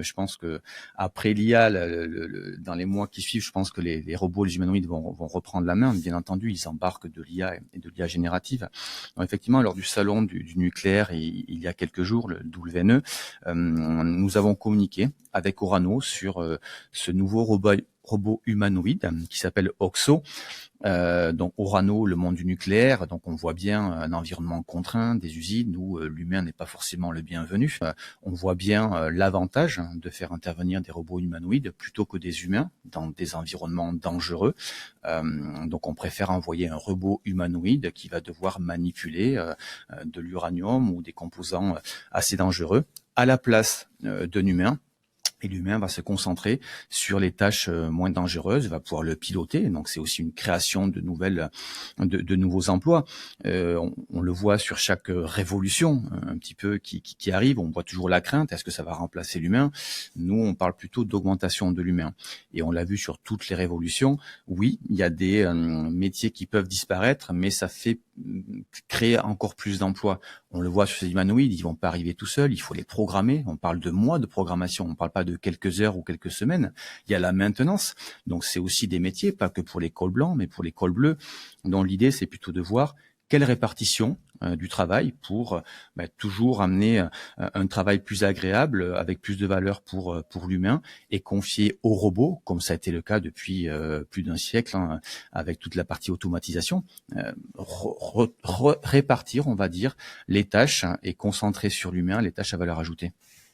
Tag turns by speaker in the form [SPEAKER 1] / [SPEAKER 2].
[SPEAKER 1] Je pense que après l'IA, dans les mois qui suivent, je pense que les robots, les humanoïdes vont reprendre la main. Bien entendu, ils embarquent de l'IA et de l'IA générative. Donc, effectivement, lors du salon du nucléaire, il y a quelques jours, le WNE, nous avons communiqué avec Orano sur ce nouveau robot humanoïde qui s'appelle OXO. Donc Orano, le monde du nucléaire, donc on voit bien un environnement contraint, des usines où l'humain n'est pas forcément le bienvenu. On voit bien l'avantage de faire intervenir des robots humanoïdes plutôt que des humains dans des environnements dangereux. Donc on préfère envoyer un robot humanoïde qui va devoir manipuler de l'uranium ou des composants assez dangereux à la place d'un humain. Et l'humain va se concentrer sur les tâches moins dangereuses, va pouvoir le piloter. Donc c'est aussi une création de nouveaux emplois. On le voit sur chaque révolution un petit peu qui arrive. On voit toujours la crainte. Est-ce que ça va remplacer l'humain? Nous, on parle plutôt d'augmentation de l'humain. Et on l'a vu sur toutes les révolutions. Oui, il y a des métiers qui peuvent disparaître, mais ça fait créer encore plus d'emplois. On le voit sur ces humanoïdes, ils vont pas arriver tout seuls, il faut les programmer. On parle de mois de programmation, on parle pas de quelques heures ou quelques semaines. Il y a la maintenance, donc c'est aussi des métiers, pas que pour les cols blancs, mais pour les cols bleus. Donc l'idée, c'est plutôt de voir quelle répartition du travail pour toujours amener un travail plus agréable, avec plus de valeur pour l'humain, et confier aux robots, comme ça a été le cas depuis plus d'un siècle, avec toute la partie automatisation, répartir, on va dire, les tâches et concentrer sur l'humain les tâches à valeur ajoutée.